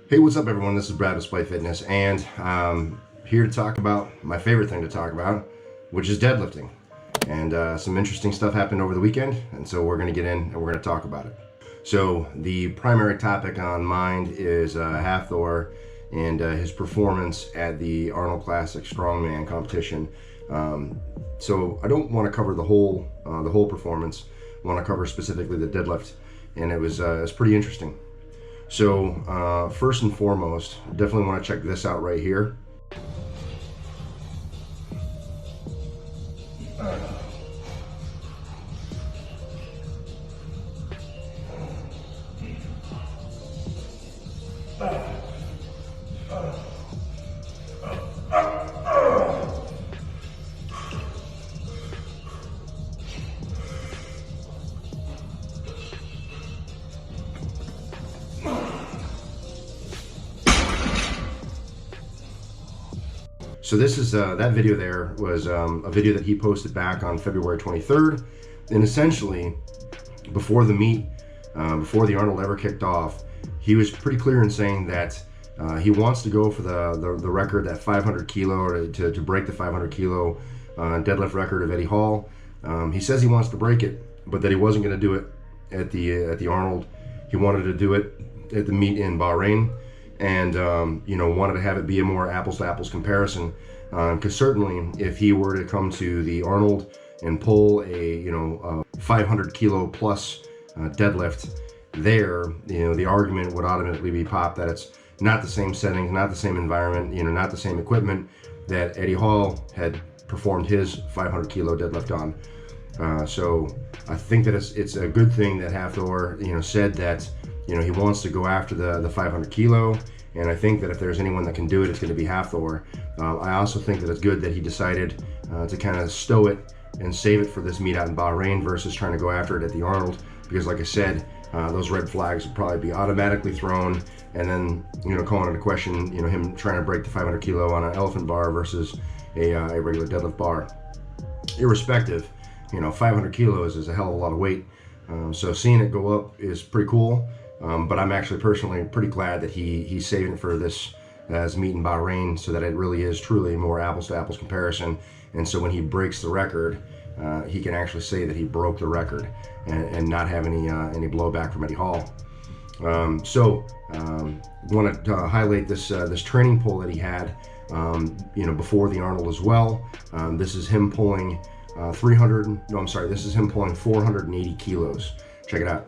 Hey, what's up everyone? This is Brad with Display Fitness, and I'm here to talk about my favorite thing to talk about, which is deadlifting. And some interesting stuff happened over the weekend, and so we're going to get in and we're going to talk about it. So the primary topic on mind is Thor and his performance at the Arnold Classic Strongman competition. So I don't want to cover the whole performance. I want to cover specifically the deadlift, and it was pretty interesting. So first and foremost, definitely want to check this out right here. So this is that video there was a video that he posted back on February 23rd, and essentially before the meet, before the Arnold ever kicked off, he was pretty clear in saying that he wants to go for the record, that 500 kilo, or to break the 500 kilo deadlift record of Eddie Hall. He says he wants to break it, but that he wasn't going to do it at the Arnold. He wanted to do it at the meet in Bahrain, and wanted to have it be a more apples to apples comparison, because certainly if he were to come to the Arnold and pull a 500 kilo plus deadlift there, the argument would automatically be popped that it's not the same setting, not the same environment, not the same equipment that Eddie Hall had performed his 500 kilo deadlift on. So I think that it's a good thing that Thor said that he wants to go after the 500 kilo, and I think that if there's anyone that can do it, it's going to be Thor. I also think that it's good that he decided to kind of stow it and save it for this meet out in Bahrain versus trying to go after it at the Arnold, because like I said, those red flags would probably be automatically thrown, and then calling into question him trying to break the 500 kilo on an elephant bar versus a regular deadlift bar. Irrespective, 500 kilos is a hell of a lot of weight, so seeing it go up is pretty cool. But I'm actually personally pretty glad that he's saving it for this as meet in Bahrain, so that it really is truly a more apples to apples comparison. And so when he breaks the record, he can actually say that he broke the record and not have any blowback from Eddie Hall. So want to highlight this training pull that he had before the Arnold as well. This is him pulling 480 kilos. Check it out.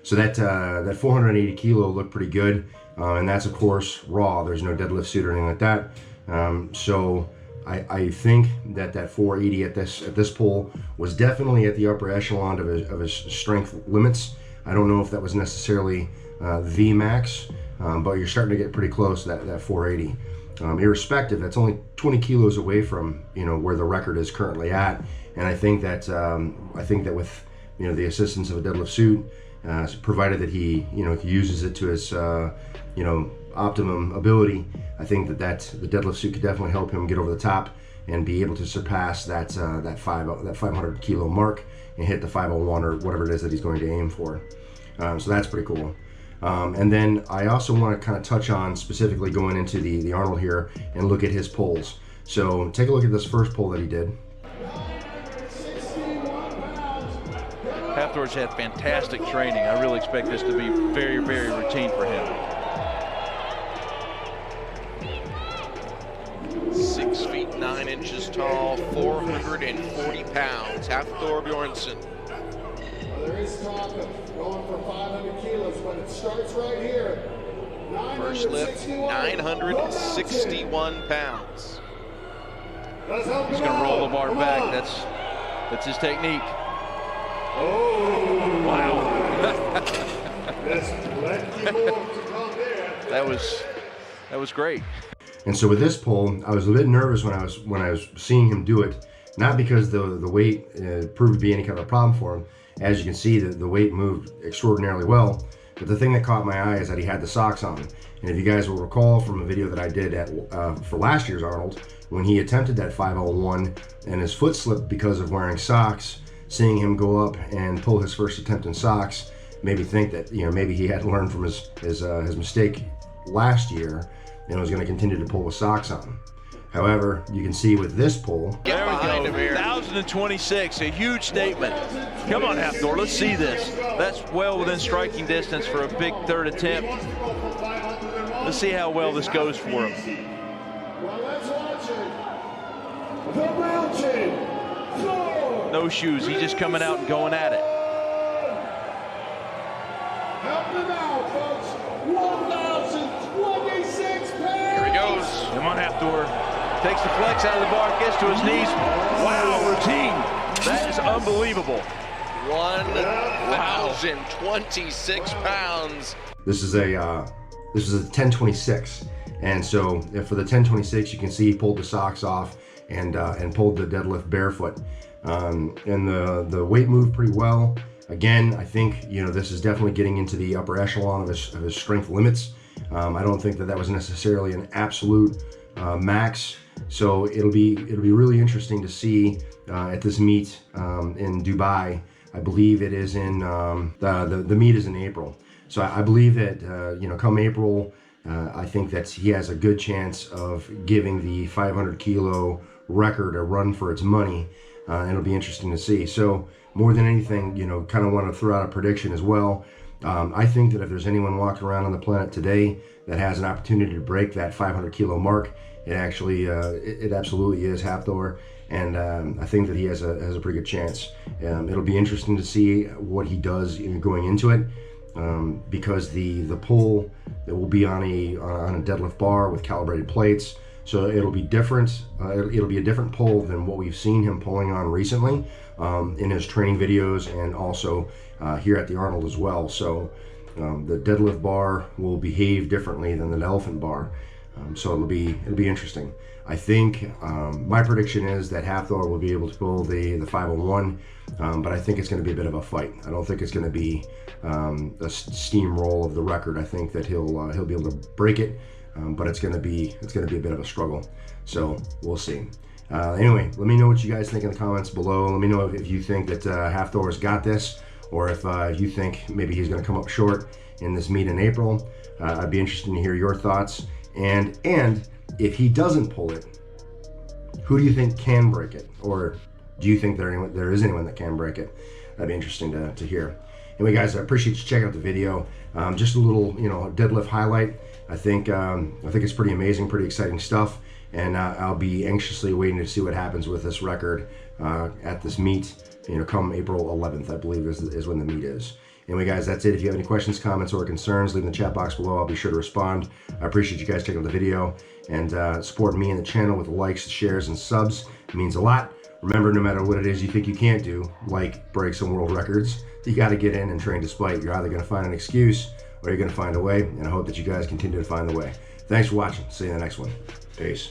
So that 480 kilo looked pretty good, and that's of course raw. There's no deadlift suit or anything like that. So I think that 480 at this pull was definitely at the upper echelon of his strength limits. I don't know if that was necessarily the max, but you're starting to get pretty close to that 480. Irrespective, that's only 20 kilos away from where the record is currently at, and I think that with the assistance of a deadlift suit, provided that he uses it to his optimum ability, I think that the deadlift suit could definitely help him get over the top and be able to surpass that 500 kilo mark and hit the 501 or whatever it is that he's going to aim for. So that's pretty cool. And then I also want to kind of touch on specifically going into the Arnold here and look at his pulls. So take a look at this first pull that he did. Thor's had fantastic training. I really expect this to be very, very routine for him. 6 feet 9 inches tall, 440 pounds. Thor Bjornsson. There is talk of going for 500 kilos, but it starts right here. First lift, 961 pounds. He's going to roll the bar back. That's his technique. Oh, wow. There's plenty more to come there. That was great. And so with this pull, I was a bit nervous when I was seeing him do it, not because the weight proved to be any kind of a problem for him. As you can see, the weight moved extraordinarily well. But the thing that caught my eye is that he had the socks on. And if you guys will recall from a video that I did for last year's Arnold, when he attempted that 501 and his foot slipped because of wearing socks, seeing him go up and pull his first attempt in socks made me think that, you know, maybe he had learned from his mistake last year and was going to continue to pull with socks on. However, you can see with this pull. There we go, 1,026, a huge statement. Come on, Thor, let's see this. That's well within striking distance for a big third attempt. Let's see how well this goes for him. Well, let's watch it. The mountain, Thor. No shoes, he's just coming out and going at it. Help him out, folks. 1,026 pounds. Here he goes. Come on, Thor. Takes the flex out of the bar, gets to his knees. Wow, routine. That is unbelievable. 1,026 pounds. This is a 1026, and so for the 1026, you can see he pulled the socks off and pulled the deadlift barefoot, and the weight moved pretty well. Again, I think, you know, this is definitely getting into the upper echelon of his strength limits. I don't think that was necessarily an absolute max. So it'll be really interesting to see at this meet in Dubai. I believe it is in the meet is in April. So I believe that you know, come April, I think that he has a good chance of giving the 500 kilo record a run for its money, and it'll be interesting to see. So more than anything, you know, kind of want to throw out a prediction as well. I think that if there's anyone walking around on the planet today that has an opportunity to break that 500 kilo mark, it actually, it absolutely is Thor, and I think that he has a pretty good chance. It'll be interesting to see what he does going into it, because the pull that will be on a deadlift bar with calibrated plates, so it'll be different. It'll be a different pull than what we've seen him pulling on recently in his training videos, and also here at the Arnold as well. So the deadlift bar will behave differently than the elephant bar. So it'll be interesting. I think my prediction is that Thor will be able to pull the 501, but I think it's going to be a bit of a fight. I don't think it's going to be a steamroll of the record. I think that he'll be able to break it, but it's going to be a bit of a struggle. So we'll see. Anyway, let me know what you guys think in the comments below. Let me know if you think that Thor's got this, or if you think maybe he's going to come up short in this meet in April. I'd be interested to hear your thoughts. And if he doesn't pull it, who do you think can break it? Or do you think there is anyone that can break it? That'd be interesting to hear. Anyway, guys, I appreciate you checking out the video. Just a little, you know, deadlift highlight. I think it's pretty amazing, pretty exciting stuff. And I'll be anxiously waiting to see what happens with this record at this meet. You know, come April 11th, I believe is when the meet is. Anyway, guys, that's it. If you have any questions, comments, or concerns, leave in the chat box below. I'll be sure to respond. I appreciate you guys checking out the video and supporting me and the channel with the likes, shares, and subs. It means a lot. Remember, no matter what it is you think you can't do, like break some world records, you got to get in and train despite. You're either going to find an excuse or you're going to find a way, and I hope that you guys continue to find the way. Thanks for watching. See you in the next one. Peace.